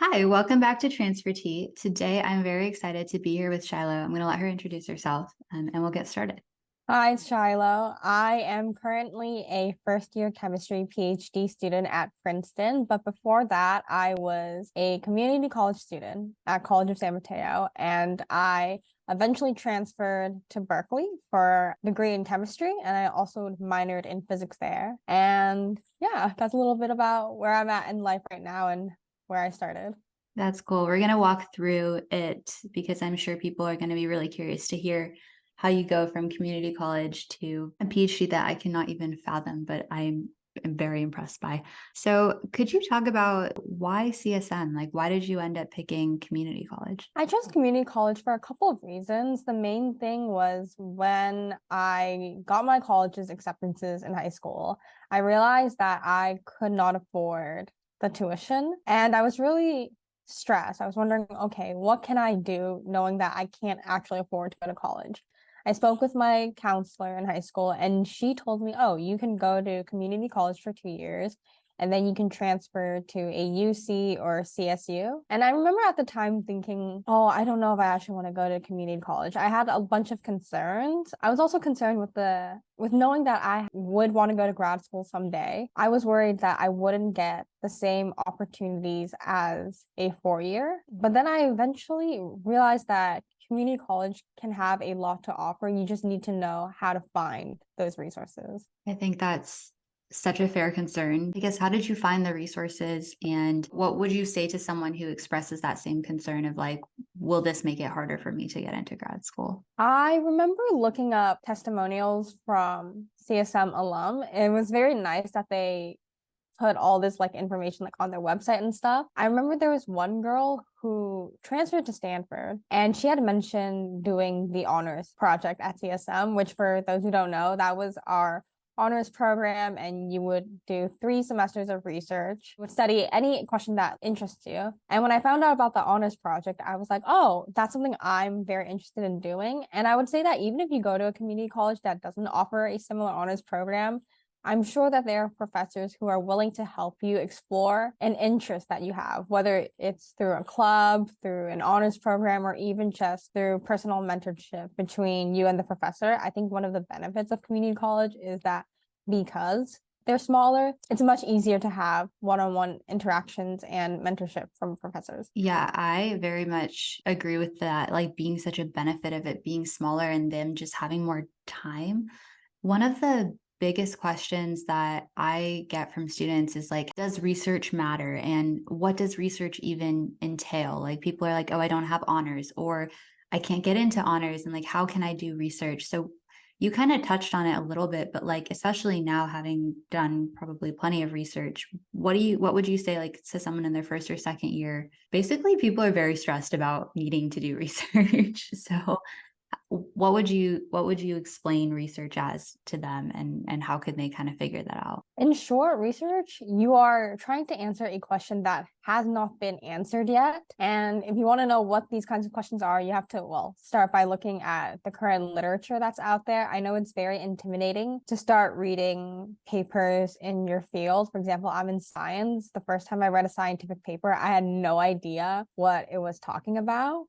Hi, welcome back to Transfer Tea. Today, I'm very excited to be here with Shiloh. I'm going to let her introduce herself and we'll get started. Hi, Shiloh. I am currently a first year chemistry PhD student at Princeton, but before that, I was a community college student at College of San Mateo, and I eventually transferred to Berkeley for a degree in chemistry, and I also minored in physics there. And yeah, that's a little bit about where I'm at in life right now and where I started. That's cool. We're going to walk through it because I'm sure people are going to be really curious to hear how you go from community college to a PhD that I cannot even fathom, but I'm very impressed by. So, could you talk about why CSM? Like, why did you end up picking community college? I chose community college for a couple of reasons. The main thing was when I got my college's acceptances in high school, I realized that I could not afford the tuition, and I was really stressed. I was wondering, okay, what can I do knowing that I can't actually afford to go to college? I spoke with my counselor in high school, and she told me, oh, you can go to community college for 2 years and then you can transfer to a UC or CSU. And I remember at the time thinking, oh, I don't know if I actually want to go to community college. I had a bunch of concerns. I was also concerned with knowing that I would want to go to grad school someday. I was worried that I wouldn't get the same opportunities as a 4 year. But then I eventually realized that community college can have a lot to offer. You just need to know how to find those resources. I think that's such a fair concern. I guess, how did you find the resources? And what would you say to someone who expresses that same concern of like, will this make it harder for me to get into grad school? I remember looking up testimonials from CSM alum. It was very nice that they put all this like information like on their website and stuff. I remember there was one girl who transferred to Stanford and she had mentioned doing the honors project at CSM, which for those who don't know, that was our honors program, and you would do 3 semesters of research, would study any question that interests you. And when I found out about the honors project, I was like, oh, that's something I'm very interested in doing. And I would say that even if you go to a community college that doesn't offer a similar honors program, I'm sure that there are professors who are willing to help you explore an interest that you have, whether it's through a club, through an honors program, or even just through personal mentorship between you and the professor. I think one of the benefits of community college is that because they're smaller, it's much easier to have one-on-one interactions and mentorship from professors. Yeah, I very much agree with that. Like being such a benefit of it being smaller and them just having more time. One of the biggest questions that I get from students is like, does research matter? And what does research even entail? Like, people are like, oh, I don't have honors, or I can't get into honors. And like, how can I do research? So, you kind of touched on it a little bit, but like, especially now having done probably plenty of research, what would you say like to someone in their first or second year? Basically, people are very stressed about needing to do research. So, what would you explain research as to them, and how could they kind of figure that out? In short, research, you are trying to answer a question that has not been answered yet. And if you want to know what these kinds of questions are, you have to, well, start by looking at the current literature that's out there. I know it's very intimidating to start reading papers in your field. For example, I'm in science. The first time I read a scientific paper, I had no idea what it was talking about.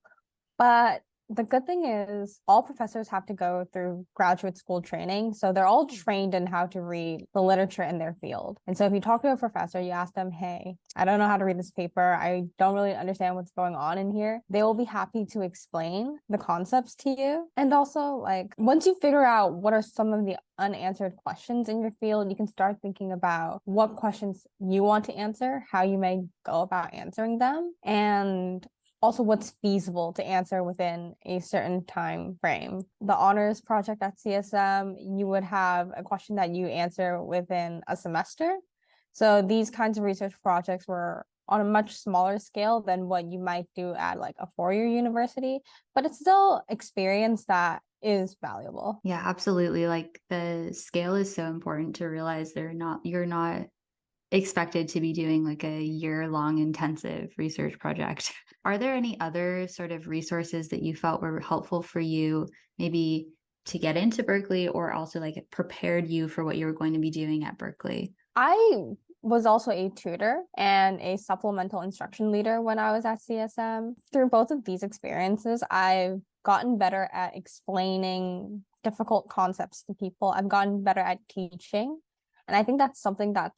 But the good thing is all professors have to go through graduate school training. So they're all trained in how to read the literature in their field. And so if you talk to a professor, you ask them, hey, I don't know how to read this paper. I don't really understand what's going on in here. They will be happy to explain the concepts to you. And also, like, once you figure out what are some of the unanswered questions in your field, you can start thinking about what questions you want to answer, how you may go about answering them, and also what's feasible to answer within a certain time frame. The honors project at CSM, you would have a question that you answer within a semester. So these kinds of research projects were on a much smaller scale than what you might do at like a 4 year university, but it's still experience that is valuable. Yeah, absolutely. Like, the scale is so important to realize you're not expected to be doing like a year-long intensive research project. Are there any other sort of resources that you felt were helpful for you, maybe to get into Berkeley, or also like it prepared you for what you were going to be doing at Berkeley? I was also a tutor and a supplemental instruction leader when I was at CSM. Through both of these experiences, I've gotten better at explaining difficult concepts to people. I've gotten better at teaching. And I think that's something that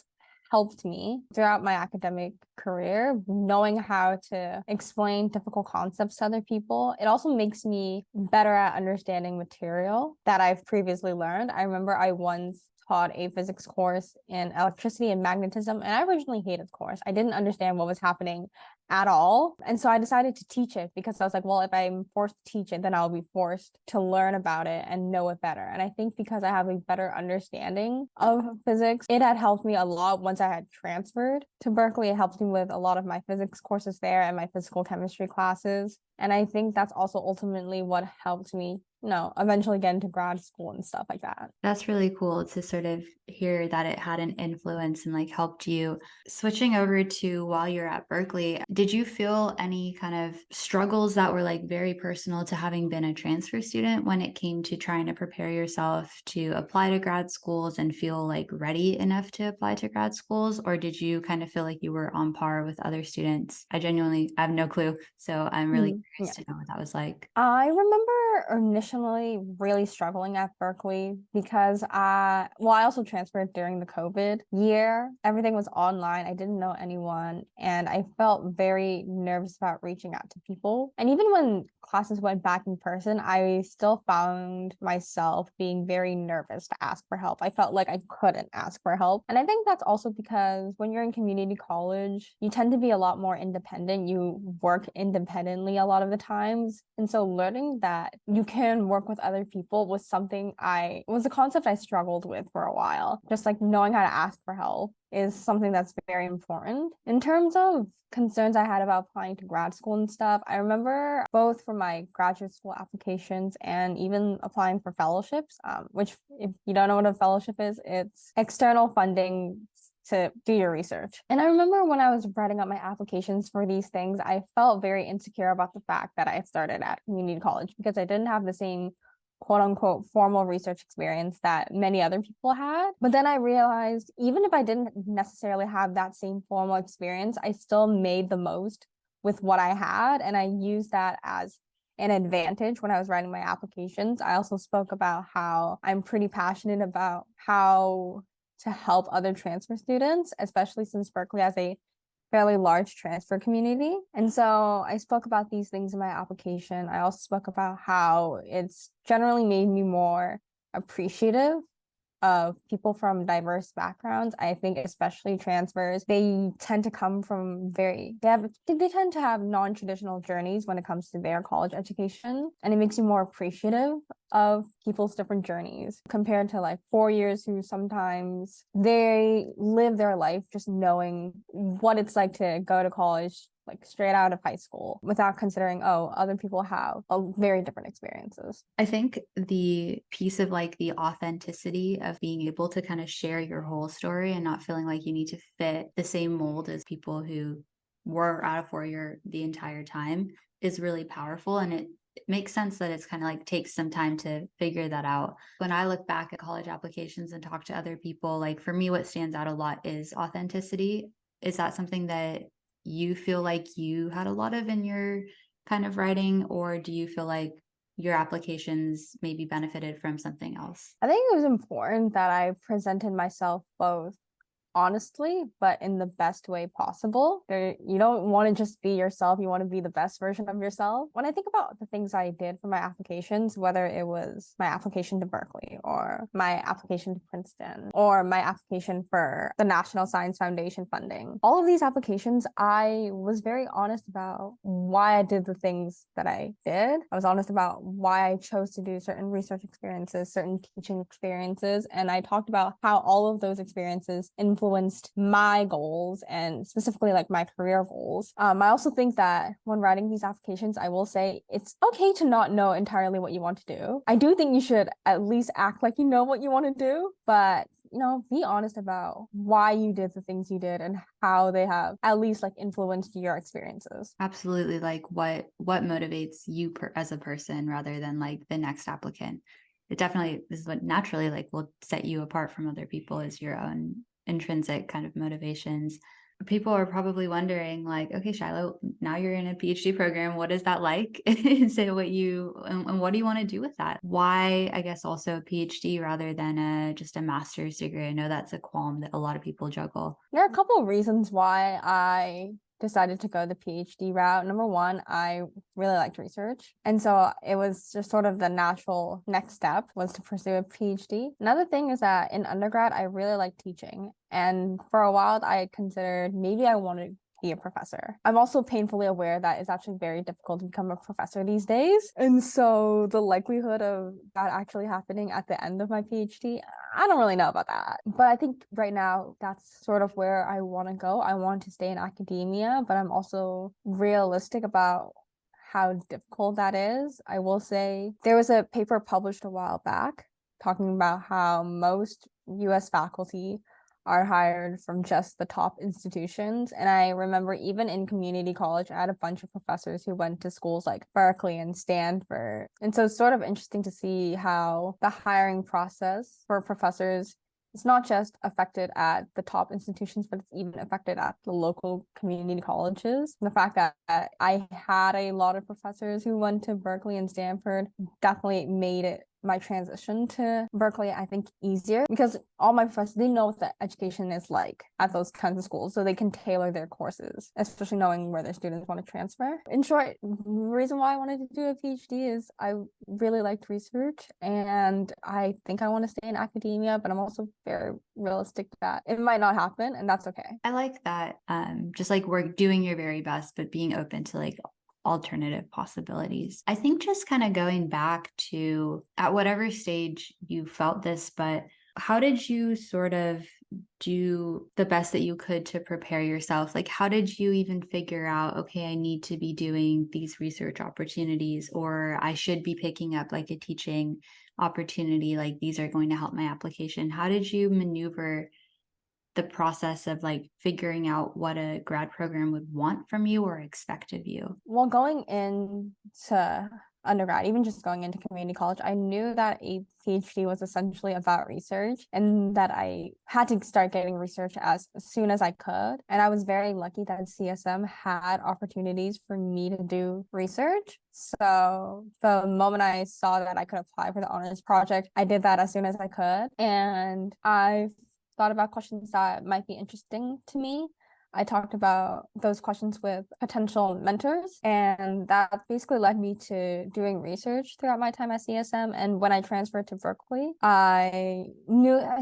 helped me throughout my academic career, knowing how to explain difficult concepts to other people. It also makes me better at understanding material that I've previously learned. I remember I once taught a physics course in electricity and magnetism, and I originally hated the course. I didn't understand what was happening at all. And so I decided to teach it because I was like, well, if I'm forced to teach it, then I'll be forced to learn about it and know it better. And I think because I have a better understanding of physics, it had helped me a lot once I had transferred to Berkeley. It helped me with a lot of my physics courses there and my physical chemistry classes. And I think that's also ultimately what helped me eventually get into grad school and stuff like that. That's really cool to sort of hear that it had an influence and like helped you. Switching over to while you're at Berkeley, did you feel any kind of struggles that were like very personal to having been a transfer student when it came to trying to prepare yourself to apply to grad schools and feel like ready enough to apply to grad schools? Or did you kind of feel like you were on par with other students? I have no clue. So I'm really curious to know what that was like. I remember initially really struggling at Berkeley because I also transferred during the COVID year. Everything was online. I didn't know anyone, and I felt very nervous about reaching out to people. And even when classes went back in person, I still found myself being very nervous to ask for help. I felt like I couldn't ask for help. And I think that's also because when you're in community college, you tend to be a lot more independent. You work independently a lot of the times. And so learning that you can work with other people was a concept I struggled with for a while. Just like knowing how to ask for help is something that's very important. In terms of concerns I had about applying to grad school and stuff, I remember both for my graduate school applications and even applying for fellowships, which if you don't know what a fellowship is, it's external funding to do your research. And I remember when I was writing up my applications for these things, I felt very insecure about the fact that I started at community college because I didn't have the same quote unquote formal research experience that many other people had. But then I realized even if I didn't necessarily have that same formal experience, I still made the most with what I had. And I used that as an advantage when I was writing my applications. I also spoke about how I'm pretty passionate about how to help other transfer students, especially since Berkeley has a fairly large transfer community. And so I spoke about these things in my application. I also spoke about how it's generally made me more appreciative of people from diverse backgrounds. I think especially transfers, they tend to come from they tend to have non-traditional journeys when it comes to their college education. And it makes you more appreciative of people's different journeys compared to like 4 years who sometimes they live their life just knowing what it's like to go to college like straight out of high school without considering, other people have very different experiences. I think the piece of like the authenticity of being able to kind of share your whole story and not feeling like you need to fit the same mold as people who were out of 4 year the entire time is really powerful. And it makes sense that it's kind of like takes some time to figure that out. When I look back at college applications and talk to other people, like for me, what stands out a lot is authenticity. Is that something that you feel like you had a lot of in your kind of writing, or do you feel like your applications maybe benefited from something else? I think it was important that I presented myself both honestly, but in the best way possible. You don't want to just be yourself. You want to be the best version of yourself. When I think about the things I did for my applications, whether it was my application to Berkeley or my application to Princeton or my application for the National Science Foundation funding, all of these applications, I was very honest about why I did the things that I did. I was honest about why I chose to do certain research experiences, certain teaching experiences, and I talked about how all of those experiences influenced my goals and specifically like my career goals. I also think that when writing these applications, I will say it's okay to not know entirely what you want to do. I do think you should at least act like you know what you want to do, but be honest about why you did the things you did and how they have at least like influenced your experiences. Absolutely. Like what motivates you as a person rather than like the next applicant. It definitely is what naturally like will set you apart from other people is your own intrinsic kind of motivations. People are probably wondering, like, okay, Shiloh, now you're in a PhD program. What is that like? Say what you and what do you want to do with that? Why, I guess, also a PhD rather than just a master's degree? I know that's a qualm that a lot of people juggle. There are a couple of reasons why I decided to go the PhD route. Number one, I really liked research. And so it was just sort of the natural next step was to pursue a PhD. Another thing is that in undergrad, I really liked teaching. And for a while, I considered maybe I wanted be a professor. I'm also painfully aware that it's actually very difficult to become a professor these days. And so the likelihood of that actually happening at the end of my PhD, I don't really know about that. But I think right now that's sort of where I want to go. I want to stay in academia, but I'm also realistic about how difficult that is. I will say there was a paper published a while back talking about how most US faculty are hired from just the top institutions. And I remember even in community college, I had a bunch of professors who went to schools like Berkeley and Stanford. And so it's sort of interesting to see how the hiring process for professors is not just affected at the top institutions, but it's even affected at the local community colleges. And the fact that I had a lot of professors who went to Berkeley and Stanford definitely made it my transition to Berkeley, I think, easier because all my professors, they know what the education is like at those kinds of schools, so they can tailor their courses, especially knowing where their students want to transfer. In short, the reason why I wanted to do a PhD is I really liked research and I think I want to stay in academia, but I'm also very realistic that it might not happen and that's okay. I like that. Just like we're doing your very best, but being open to like alternative possibilities. I think just kind of going back to at whatever stage you felt this, but how did you sort of do the best that you could to prepare yourself? Like, how did you even figure out, okay, I need to be doing these research opportunities, or I should be picking up like a teaching opportunity, like these are going to help my application? How did you maneuver the process of like figuring out what a grad program would want from you or expect of you? Well, going into undergrad, even just going into community college, I knew that a PhD was essentially about research and that I had to start getting research as soon as I could. And I was very lucky that CSM had opportunities for me to do research. So the moment I saw that I could apply for the honors project, I did that as soon as I could. And I thought about questions that might be interesting to me. I talked about those questions with potential mentors, and that basically led me to doing research throughout my time at CSM. And when I transferred to Berkeley, I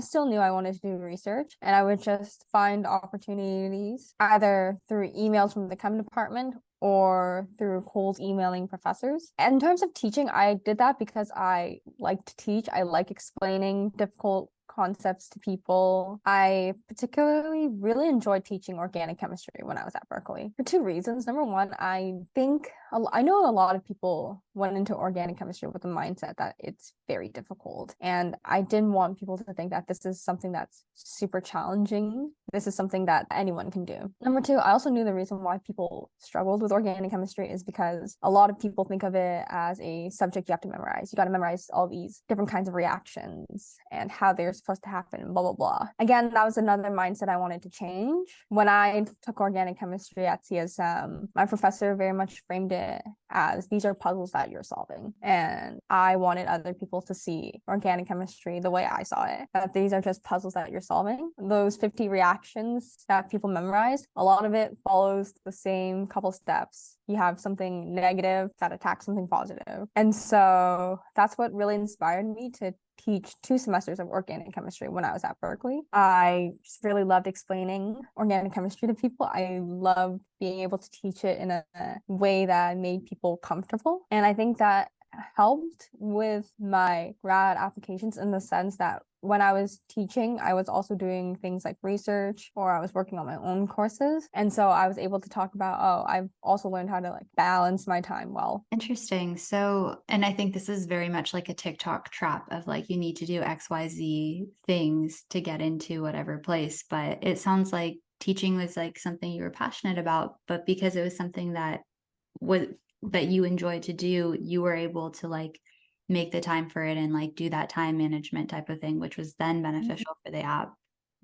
still knew I wanted to do research, and I would just find opportunities either through emails from the chem department or through cold emailing professors. And in terms of teaching, I did that because I like to teach. I like explaining difficult concepts to people. I particularly really enjoyed teaching organic chemistry when I was at Berkeley for two reasons. Number one, I know a lot of people went into organic chemistry with the mindset that it's very difficult. And I didn't want people to think that this is something that's super challenging. This is something that anyone can do. Number two, I also knew the reason why people struggled with organic chemistry is because a lot of people think of it as a subject you have to memorize. You got to memorize all these different kinds of reactions and how they're supposed to happen, blah, blah, blah. Again, that was another mindset I wanted to change. When I took organic chemistry at CSM, my professor very much framed it as these are puzzles that you're solving. And I wanted other people to see organic chemistry the way I saw it, that these are just puzzles that you're solving. Those 50 reactions that people memorize, a lot of it follows the same couple steps. You have something negative that attacks something positive. And so that's what really inspired me to teach 2 semesters of organic chemistry when I was at Berkeley. I just really loved explaining organic chemistry to people. I loved being able to teach it in a way that made people comfortable. And I think that helped with my grad applications in the sense that when I was teaching, I was also doing things like research or I was working on my own courses. And so I was able to talk about, I've also learned how to like balance my time well. Interesting. So, and I think this is very much like a TikTok trap of like, you need to do XYZ things to get into whatever place. But it sounds like teaching was like something you were passionate about, but because it was something that you enjoyed to do, you were able to like make the time for it and like do that time management type of thing, which was then beneficial for the app.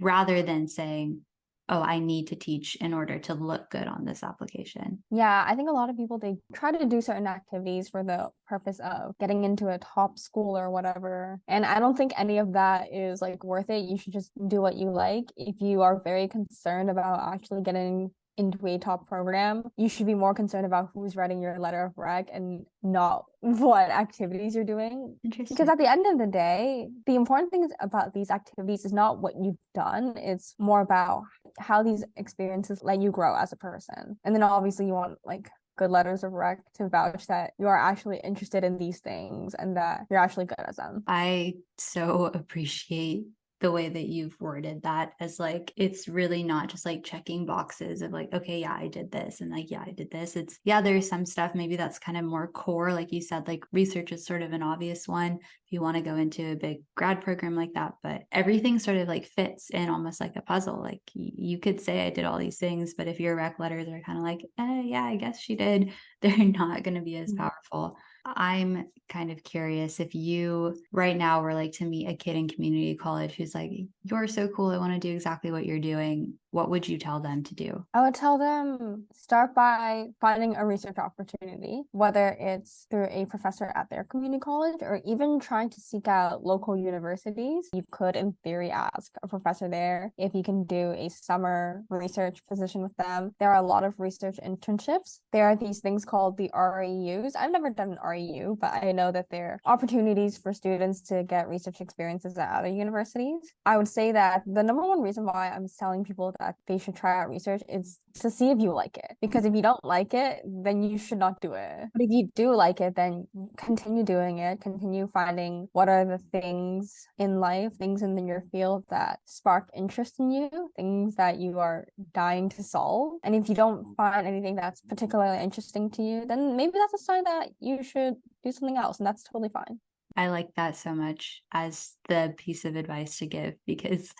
rather than saying, oh, I need to teach in order to look good on this application. Yeah, I think a lot of people, they try to do certain activities for the purpose of getting into a top school or whatever. And I don't think any of that is like worth it. You should just do what you like. If you are very concerned about actually getting into a top program, you should be more concerned about who's writing your letter of rec and not what activities you're doing. Because Interesting. at the end of the day, the important thing about these activities is not what you've done, it's more about how these experiences let you grow as a person. And then obviously you want like good letters of rec to vouch that you are actually interested in these things and that you're actually good at them. I so appreciate the way that you've worded that, as like it's really not just like checking boxes of like, okay, yeah, I did this, and like, yeah, I did this. It's, yeah, there's some stuff maybe that's kind of more core, like you said, like research is sort of an obvious one if you want to go into a big grad program like that, but everything sort of like fits in almost like a puzzle. Like you could say I did all these things, but if your rec letters are kind of like, yeah, I guess she did, they're not going to be as powerful. I'm kind of curious, if you right now were like to meet a kid in community college who's like, you're so cool, I want to do exactly what you're doing, what would you tell them to do? I would tell them start by finding a research opportunity, whether it's through a professor at their community college or even trying to seek out local universities. You could, in theory, ask a professor there if you can do a summer research position with them. There are a lot of research internships. There are these things called the REUs. I've never done an REU, but I know that there are opportunities for students to get research experiences at other universities. I would say that the number one reason why I'm telling people that they should try out research is to see if you like it. Because if you don't like it, then you should not do it. But if you do like it, then continue doing it. Continue finding what are the things in life, things in your field that spark interest in you, things that you are dying to solve. And if you don't find anything that's particularly interesting to you, then maybe that's a sign that you should do something else, and that's totally fine. I like that so much as the piece of advice to give, because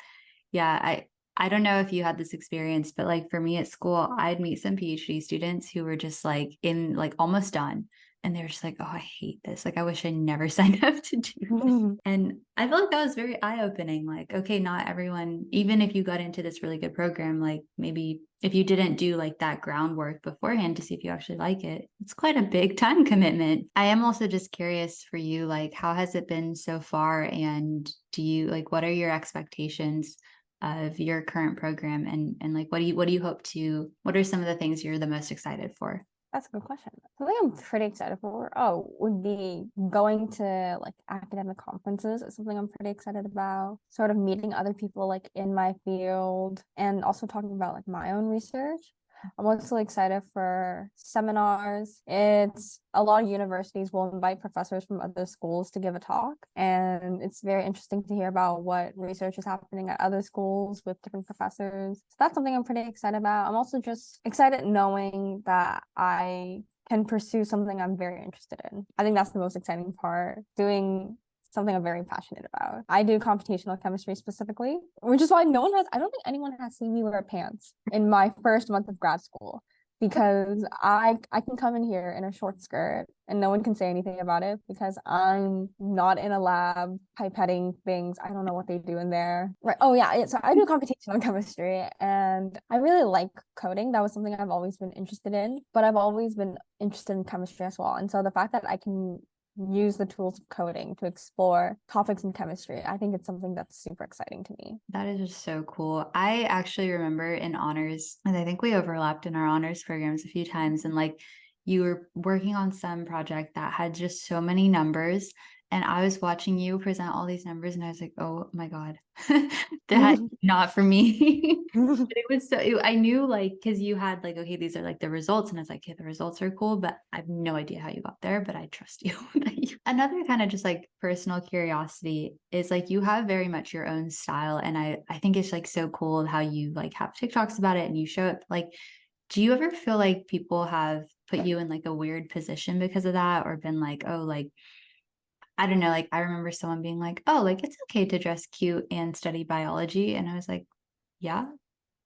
yeah, I don't know if you had this experience, but like for me at school, I'd meet some PhD students who were just like in like almost done. And they're just like, oh, I hate this. Like, I wish I never signed up to do this. And I felt like that was very eye-opening. Like, okay, not everyone, even if you got into this really good program, like maybe if you didn't do like that groundwork beforehand to see if you actually like it, it's quite a big time commitment. I am also just curious for you, like, how has it been so far? And do you like, what are your expectations of your current program, and like what do you hope to, what are some of the things you're the most excited for? That's a good question. Something I'm pretty excited for, would be going to like academic conferences is something I'm pretty excited about. Sort of meeting other people like in my field and also talking about like my own research. I'm also excited for seminars. It's a lot of universities will invite professors from other schools to give a talk, and it's very interesting to hear about what research is happening at other schools with different professors. So that's something I'm pretty excited about. I'm also just excited knowing that I can pursue something I'm very interested in. I think that's the most exciting part, doing something I'm very passionate about. I do computational chemistry specifically, which is why I don't think anyone has seen me wear pants in my first month of grad school, because I can come in here in a short skirt and no one can say anything about it because I'm not in a lab pipetting things. I don't know what they do in there. Right. Oh yeah. So I do computational chemistry and I really like coding. That was something I've always been interested in, but I've always been interested in chemistry as well. And so the fact that I can use the tools of coding to explore topics in chemistry, I think it's something that's super exciting to me. That is just so cool. I actually remember in honors, and I think we overlapped in our honors programs a few times, and like you were working on some project that had just so many numbers. And I was watching you present all these numbers, and I was like, oh my God, that not for me. But it was so, I knew like, because you had like, okay, these are like the results. And I was like, okay, the results are cool, but I have no idea how you got there, but I trust you. Another kind of just like personal curiosity is like you have very much your own style. And I think it's like so cool how you like have TikToks about it and you show it. Like, do you ever feel like people have put you in like a weird position because of that, or been like, oh, like, I don't know, like I remember someone being like, oh, like it's okay to dress cute and study biology. And I was like, yeah,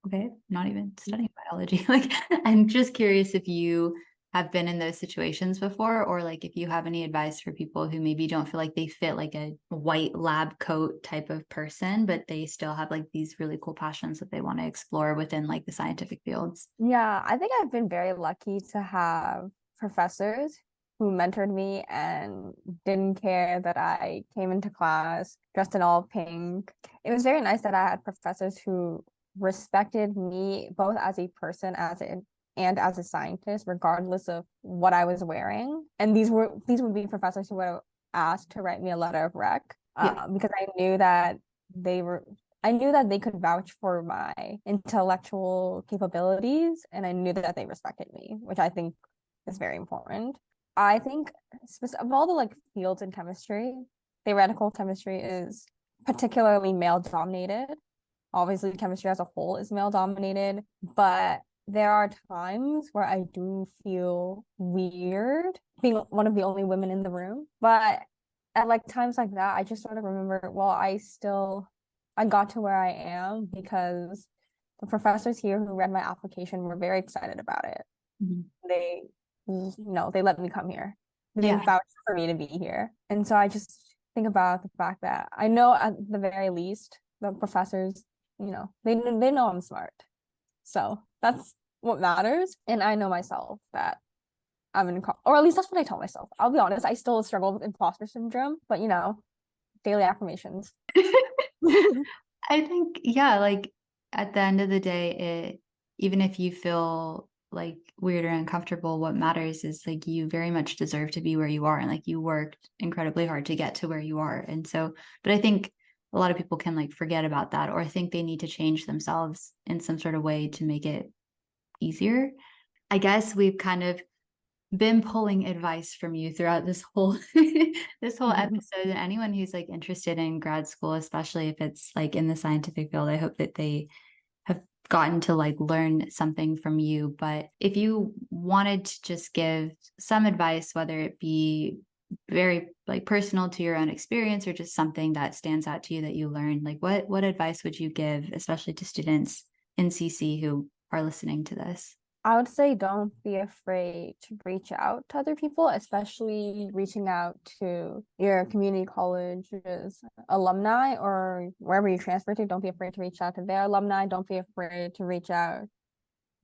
okay, not even studying biology. Like, I'm just curious if you have been in those situations before, or like if you have any advice for people who maybe don't feel like they fit like a white lab coat type of person, but they still have like these really cool passions that they want to explore within like the scientific fields. Yeah, I think I've been very lucky to have professors who mentored me and didn't care that I came into class dressed in all pink. It was very nice that I had professors who respected me both as a person and as a scientist, regardless of what I was wearing. And these would be professors who would ask to write me a letter of rec, Yeah. because they were I knew that they could vouch for my intellectual capabilities, and I knew that they respected me, which I think is very important. I think of all the like fields in chemistry, theoretical chemistry is particularly male dominated. Obviously, chemistry as a whole is male dominated, but there are times where I do feel weird being one of the only women in the room. But at like times like that, I just sort of remember, well, I got to where I am because the professors here who read my application were very excited about it. Mhm. They, they let me come here. They Yeah. vouched for me to be here. And so I just think about the fact that I know at the very least the professors, they know I'm smart. So that's what matters. And I know myself that or at least that's what I tell myself. I'll be honest, I still struggle with imposter syndrome, but daily affirmations. I think, yeah, like at the end of the day, even if you feel like weird or uncomfortable, what matters is like you very much deserve to be where you are. And like you worked incredibly hard to get to where you are. And so, but I think a lot of people can like forget about that or think they need to change themselves in some sort of way to make it easier. I guess we've kind of been pulling advice from you throughout this whole this whole episode. And anyone who's like interested in grad school, especially if it's like in the scientific field, I hope that they have gotten to like learn something from you. But if you wanted to just give some advice, whether it be very like personal to your own experience or just something that stands out to you that you learned, like what advice would you give, especially to students in CC who are listening to this? I would say don't be afraid to reach out to other people, especially reaching out to your community college's alumni or wherever you transfer to. Don't be afraid to reach out to their alumni. Don't be afraid to reach out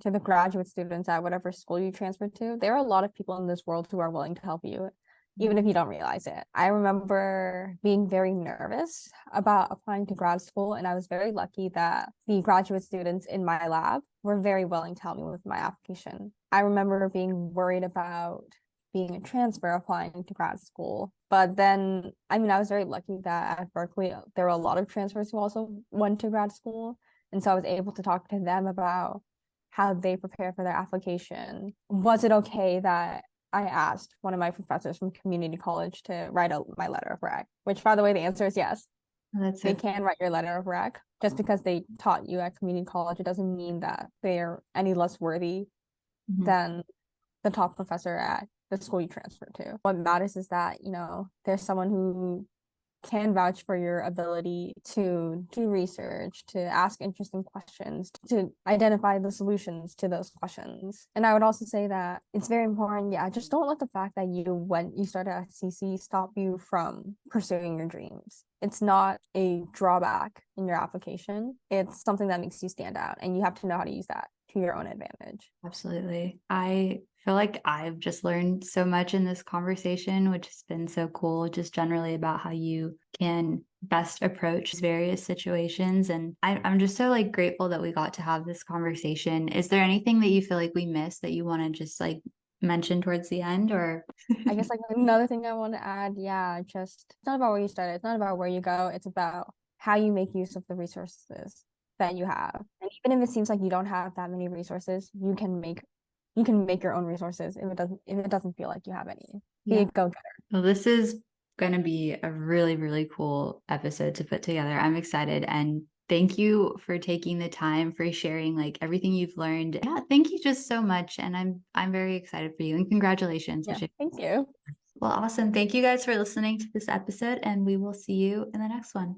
to the graduate students at whatever school you transfer to. There are a lot of people in this world who are willing to help you, even if you don't realize it. I remember being very nervous about applying to grad school, and I was very lucky that the graduate students in my lab were very willing to help me with my application. I remember being worried about being a transfer applying to grad school. But then, I was very lucky that at Berkeley, there were a lot of transfers who also went to grad school. And so I was able to talk to them about how they prepare for their application. Was it okay that I asked one of my professors from community college to write my letter of rec? Which, by the way, the answer is yes. That's They it. can write your letter of rec. Just because they taught you at community college, it doesn't mean that they're any less worthy than the top professor at the school you transfer to. What matters is that, there's someone who can vouch for your ability to do research, to ask interesting questions, to identify the solutions to those questions. And I would also say that it's very important, just don't let the fact that you started at CC stop you from pursuing your dreams. It's not a drawback in your application. It's something that makes you stand out, and you have to know how to use that to your own advantage. Absolutely. I feel like I've just learned so much in this conversation, which has been so cool, just generally about how you can best approach various situations. And I'm just so like grateful that we got to have this conversation. Is there anything that you feel like we missed that you want to just like mention towards the end or? I guess like another thing I want to add, just it's not about where you started, it's not about where you go, it's about how you make use of the resources that you have. And even if it seems like you don't have that many resources, you can make your own resources if it doesn't feel like you have any. Be a Yeah. go-getter. Well, this is going to be a really, really cool episode to put together. I'm excited. And thank you for taking the time for sharing like everything you've learned. Yeah, thank you just so much. And I'm very excited for you. And congratulations. Yeah, thank you. Well, awesome. Thank you guys for listening to this episode, and we will see you in the next one.